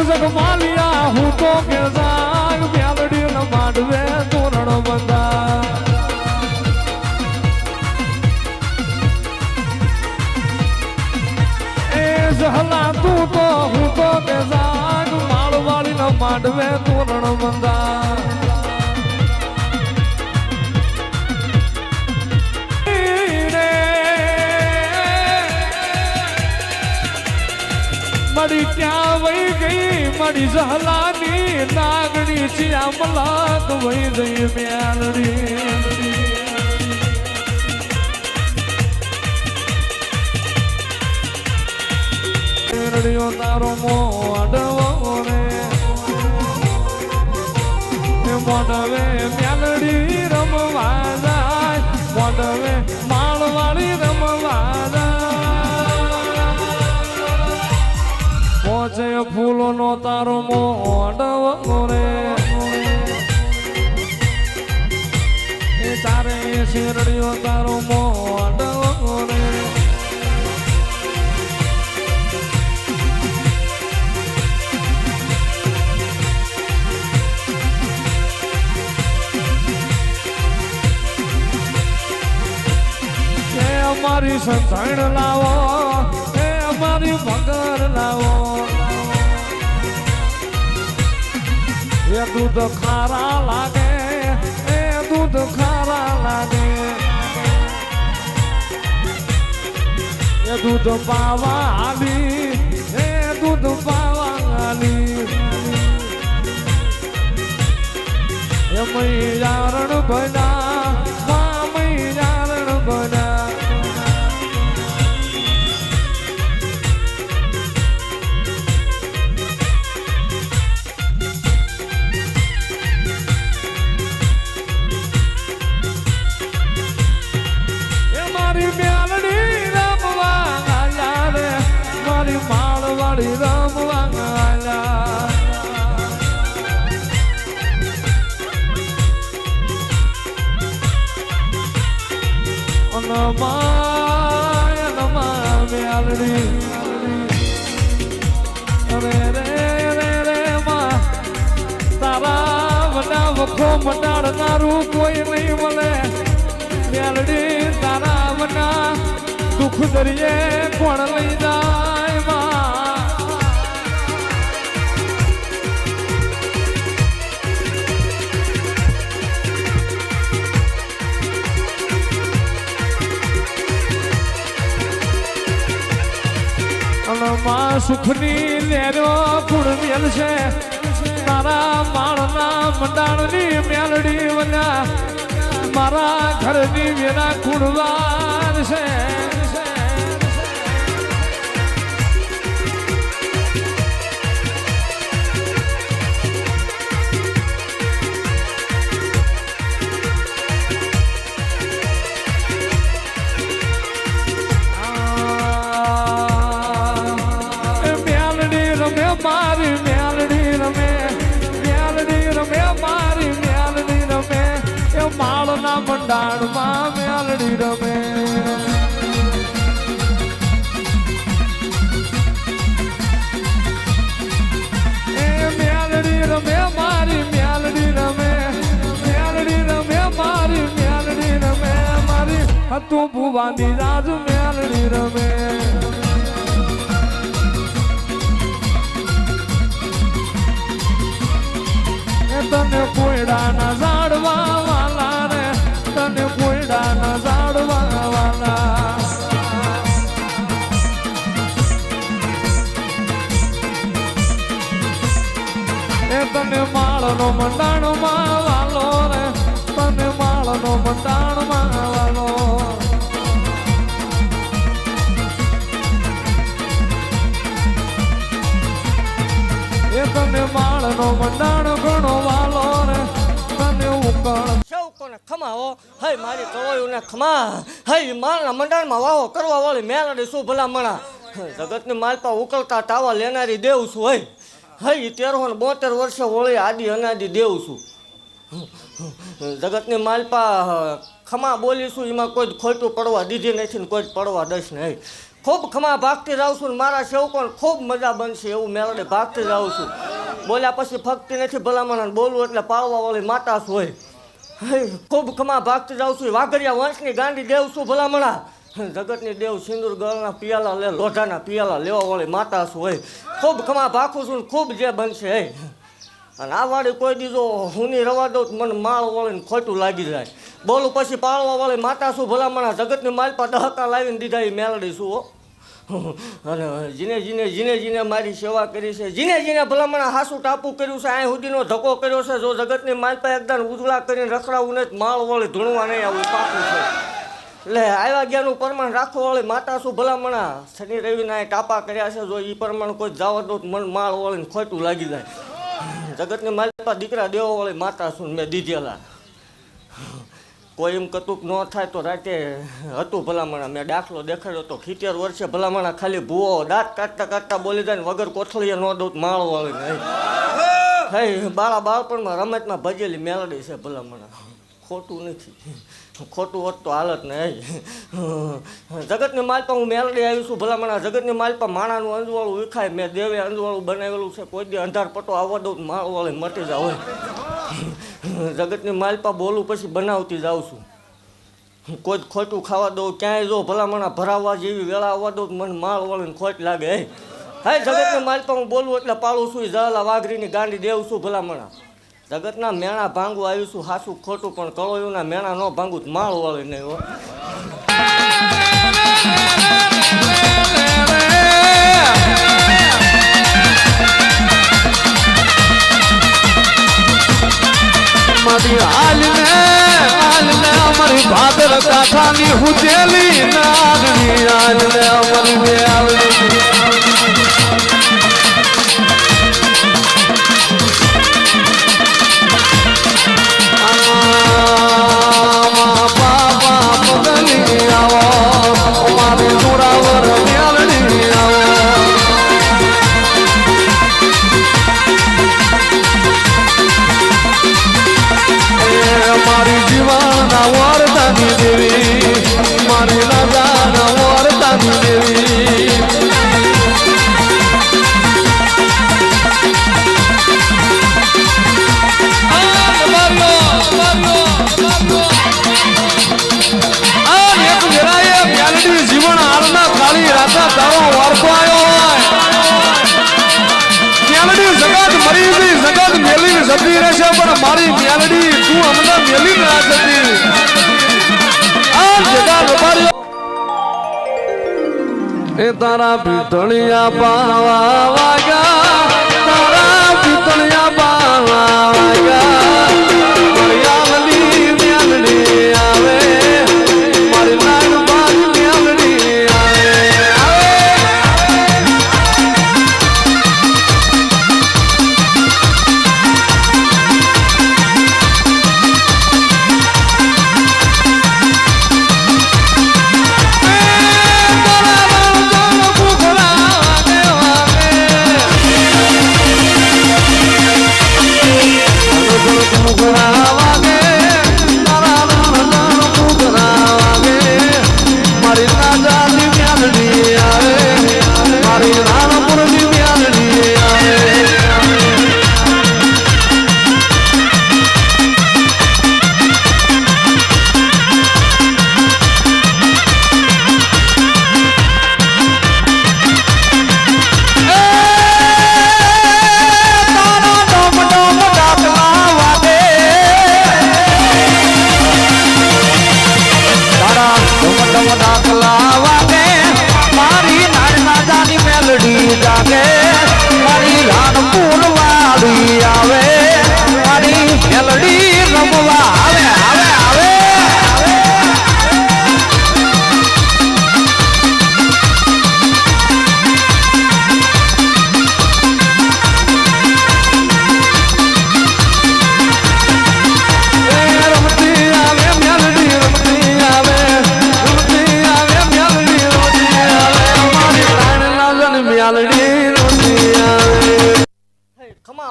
જગમાલિયા હું તો કે જાગ મેલડી ન માંડવે તોરણ બંધા એ જહલા તું તો હું તો કે જાગ માળવાળી ન માંડવે તોરણ બંધા મડી ક્યાં વહી ગઈ મડી જહલાની નાગણી ચિયા મલાક વહી ગઈ મેલડીઓ તારો મોઢવો રે મોઢવે મેલડી રમવા જાય મોઢવે માળવાળી રમવા જાય પોચે ફૂલો નો તારો મોઢવો રે એ તારે શેરડીઓ તારો મોઢવો રે અમારી સંતાણ લાવો એ અમારી મગર લાવો એ દૂધ ખારા લાગે એ દૂધ ખારા લાગે એ દૂધ પાવા આલી એ દૂધ પાવા આલી એ મૈયારણ બના મા મૈયારણ બના માળવાળી રમવા આલા અનમાય મેલડી રે રે રે રે માં તારા વડા વખો મટાડનારું કોઈ નહીં મળે મેલડી તારા વડા દુઃખ દરિયે કોણ લઈ જાય માં માં સુખની લેરો ગુણ મેલ છે તારા માળના મંડાણની મેલડી વલ્યા મારા ઘરની વેરા કુળવાર છે મારી મેલડી રમે મારી મેલડી રમે એ માળના મંડાણમાં મેલડી રમે એ મેલડી રમે મારી મેલડી રમે મારી મેલડી રમે મારી હતું ભુવાની રાજ મેલડી રમે તને કોયડા ના ઝાડવા વાલા રે તને કોયડા ના ઝાડવા વાલા એ તને માળનો મંડાણ માં વાલો રે તને માળનો મંડાણ માં વાલો એ તને માળનો મંડાણ ઘણો વાલો રે તને ઉકળ સૌ કોને ખમાવો હઈ મારી કવાયુને ખમા હઈ માળના મંડાણમાં વાવો કરવા વાળી મેલડી શું ભલા મણા જગતની માલપા ઉકળતા તાવા લેનારી દેવ છું હઈ 1372 વર્ષે હોળી આદિ અનાદિ દેવ છું જગતની માલપા ખમા બોલીશું એમાં કોઈ ખોટું પડવા દીધી નથી ને કોઈ પડવા દઈશ નહીં ખૂબ ખમા ભાગતી જાઉં છું ને મારા સેવકોને ખૂબ મજા બનશે એવું મેલડી ભાગતી જાઉં છું. બોલ્યા પછી ફગતી નથી ભલામણ, બોલવું એટલે પાળવા વાળી માતા જ હોય. ખૂબ ખમા ભાગતી જાઉં છું, વાઘરિયા વંશની ગાંડી દેવ છું ભલામણા. જગતની દેવ સિંદૂર ગળના પિયાલા લે, લોઢાના પિયાલા લેવા વાળી માતા જ હોય. ખૂબ ખમા ભાખું છું ને ખૂબ જે બનશે. અને આ વાળી કોઈ દીધો હુંની રવા દઉં મને માળ વળીને ખોટું લાગી જાય. બોલું પછી પાળવા વાળી માતા છું ભલામણા. જગતની માલપા દહકા લાવીને દીધા એ મેલડી છું હો. અને જીને મારી સેવા કરી છે, જીને ભલામણા હાસું ટાપું કર્યું છે, અહીં સુધીનો ધક્કો કર્યો છે. જો જગતની માલપા એકદમ ઉજળા કરીને રખડાવું નહીં, માળ વળી ધૂણવા નહીં આવું પાકું છે. એટલે આવ્યા ગયાનું પ્રમાણ રાખવા વાળી માતા છું ભલામણા. શનિ રવિના ટાપા કર્યા છે, જો એ પ્રમાણે કોઈ જવા દો મન માળ વળીને ખોટું લાગી જાય. જગતની માલપા દીકરા દેવા વાળી માતા છું મેં દીધેલા. કોઈ એમ કતુક ન થાય તો રાતે હતું ભલામણા. મેં દાખલો દેખાડ્યો તો 70 વર્ષે ભલામણા ખાલી ભૂવો દાંત કાઢતા બોલી જાય ને વગર કોથળીએ ન દઉં માળ વાળી. હે બાળપણમાં રમતમાં ભજેલી મેલડી છે ભલામણા, ખોટું નથી. ખોટું હોત તો હાલત ને. જગતની માલપા હું મેલડી આવી છું ભલામણા. જગતની માલપા માણાનું અંજવાળું વિખાય, મેં દેવે અંજવાળું બનાવેલું છે. કોઈ દી અંધાર પટો આવવા દઉં માળ વાળી મટી જાવ. જગતની માલપા બોલું પછી બનાવતી જાઉં છું. કોઈ ખોટું ખાવા દઉં ક્યાંય જો ભલામણા ભરાવવા જેવી વેળા આવવા દઉં મને માળ વળીને ખોટ લાગે. હે જગતની માલપા હું બોલું એટલે પાળું છું. જલા વાઘરીની ગાંડી દેવ છું ભલામણા. જગતના મેણા ભાંગું આવીશું હાસું ખોટું, પણ કળોયુંના મેણા ન ભાંગું માળ વળી નહીં હો. અમારી ભાદર કાંઠાની હુજેલી નાગણી હાલને અમારી જતી રહેશે, પણ મારી મેલડી તું અમને મેલી ના જતી. આ જગા રબારી એ તારા પિતળિયા પાવા વાગ્યા, તારા પિતળિયા પાવા વાગ્યા. મારી મેલડી આવે, મારી નાગબારી મેલડી આવે.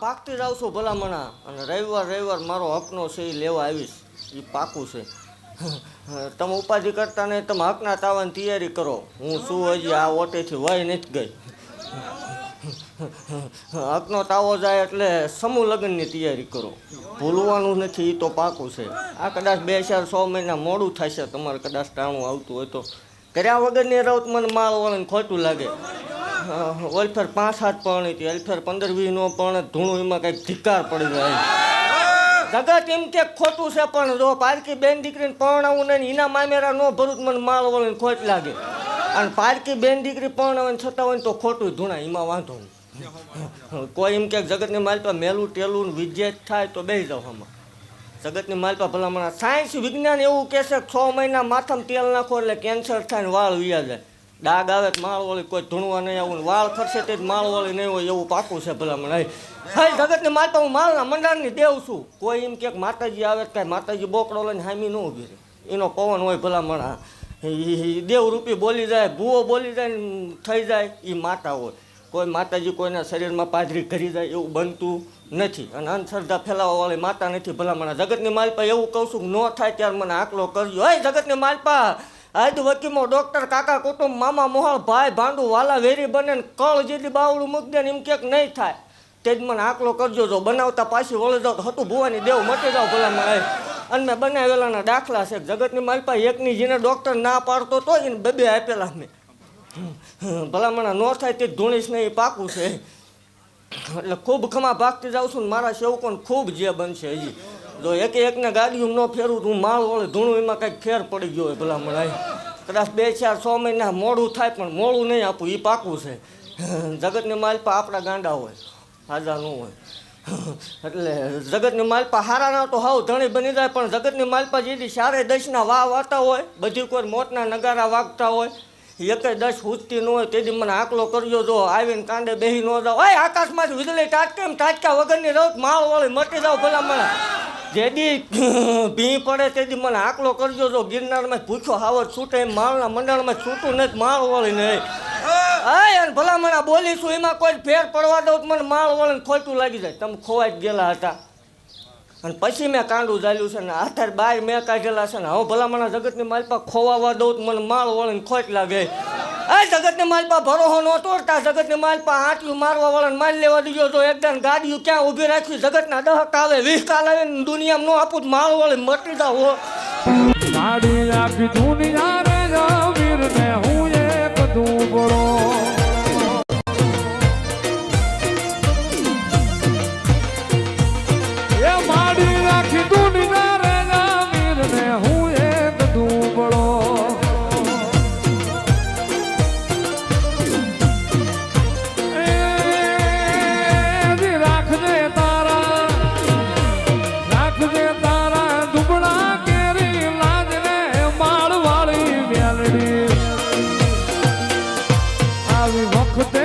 ભાગતી જાઉં છું ભલામણા. અને રવિવાર મારો હકનો છે એ લેવા આવીશ, એ પાકું છે. તમે ઉપાધિ કરતા નહીં, તમે હકના તાવાની તૈયારી કરો. હું શું હજી આ ઓટેથી વહી નથી ગઈ. હકનો તાવો જાય એટલે સમૂહ લગ્નની તૈયારી કરો. ભૂલવાનું નથી, એ તો પાકું છે. આ કદાચ 2-4 મહિના મોડું થશે, તમારે કદાચ ટાણું આવતું હોય તો. કર્યા વગરની રવત મને માળ વળીને ખોટું લાગે. ઓલફેર 5-7 પરણી હતી, ઓલફેર 15-20 નો પણ ધૂણું, એમાં કંઈક ધિક્કાર પડી જાય. જગત એમ કે ખોટું છે, પણ જો પારકી બેન દીકરીને પરણાવું નહીં, એના મામેરા ન ભરું મને માળ વળીને ખોટ લાગે. અને પારકી બેન દીકરી પરણાવે છતાં હોય તો ખોટું ધૂણા, એમાં વાંધો નહીં. કોઈ એમ કે જગતની માલપા મેલું ટેલું વિજ્ઞાન થાય તો બેસી જાવ. આમાં જગતની માલપા ભલામણ સાયન્સ વિજ્ઞાન એવું કહે છે 6 મહિના માથામાં તેલ નાખો એટલે કેન્સર થાય ને વાળ વિયા જાય. ડાઘ આવે તો માળવાળી કોઈ ધૂણવા નહીં આવું, વાળ ખરશે તે જ માળવાળી નહીં હોય એવું પાકું છે ભલામણ. હા, જગતની માલપા હું માલના મંડાણની દેવ છું. કોઈ એમ કે માતાજી આવે કાંઈ માતાજી બોકડો લઈને હામી ન ઊભી રહે, એનો પવન હોય ભલામણ. દેવરૂપી બોલી જાય, ભૂવો બોલી જાય ને થઈ જાય, એ માતા હોય. કોઈ માતાજી કોઈના શરીરમાં પાદરી કરી જાય એવું બનતું નથી. અને અંધશ્રદ્ધા ફેલાવવાવાળી માતા નથી ભલામણ. જગતની માલપા એવું કહું છું ન થાય ત્યારે મને આકલો કરજો. હે જગતની માલપા, આજ વકીમો ડોક્ટર કાકા કુટુંબ મામા મોહાળ ભાઈ ભાંડુ વાલા વેરી બને ને કળ જેટલી બાવડું મૂકી દે ને એમ ક્યાંક નહીં થાય તે જ મને આકલો કરજો. જો બનાવતા પાછી વળી જાવ તો હતું ભુવાની દેવ મટી જાવ ભલામણ. અને મેં બનાવેલાના દાખલા છે. જગતની માલપા એકની જેને ડૉક્ટર ના પાડતો તો એને 2 આપેલા મેં. ભલામણ ન થાય તે ધૂણીશ નહીં, એ પાકું છે. એટલે ખૂબ ખમા ભાગતી જાઉં છું ને મારા સેવકોને ખૂબ જે બનશે. હજી જો એકને ગાડીઓ ન ફેરવું તો હું માળ વળે ધૂણું, એમાં કંઈક ફેર પડી ગયો હોય ભલામણ. કદાચ 2-4 મહિના મોડું થાય પણ મોડું નહીં આપું, એ પાકું છે. જગતની માલપા આપણા ગાંડા હોય, હાજા ન હોય. એટલે જગતની માલપા હારાના તો હાવ ધણી બની જાય, પણ જગતની માલપા જેથી 4-10 વાહ વાતા હોય, બધી કોઈ મોતના નગારા વાગતા હોય, 1-10 ઉઠતી ન હોય, તેથી મને આકલો કરજો. જો આવીને કાંડે બેસી ન જાવ. ઓય આકાશમાંથી વીજળી તાટકે એમ તાટકા વગરની રવત માળ વળી મટી જાવ ભલામણ. જેદી ભી પડે તેથી મને આકલો કરજો. જો ગિરનારમાં ભૂખ્યો હાવર છૂટે એમ માળના મંડળમાં છૂટું નથી, માળ વળી નહીં. અને ભલામણ બોલીશું એમાં કોઈ ફેર પડવા દઉં તો મને માળ વળીને ખોટું લાગી જાય. તમે ખોવાઈ જ ગયેલા હતા અને પછી મેં કાંડું ઝાલ્યું છે ને હાથાર બાર મેં કાઢેલા છે ને હવે ભલામણ જગતની માલપા ખોવાવા દઉં તો મને માળ વળીને ખોટ લાગે. જગતની માલપા ભરોહો ન તોડતા, જગતની માલપા આટલું મારવા વાળાને મારી લેવા દીધો. તો એકદમ ગાડીઓ ક્યાં ઊભી રાખી, જગતના દહક આવે 20 કાલ આવે ને દુનિયામાં ન આપું માળ વળી મટી જાવ. ગાડી આખી દુનિયા રે વીર ને હું એક દુબળો. એ માડી આખી દુનિયા રે વીર ને હું એક દુબળો. Could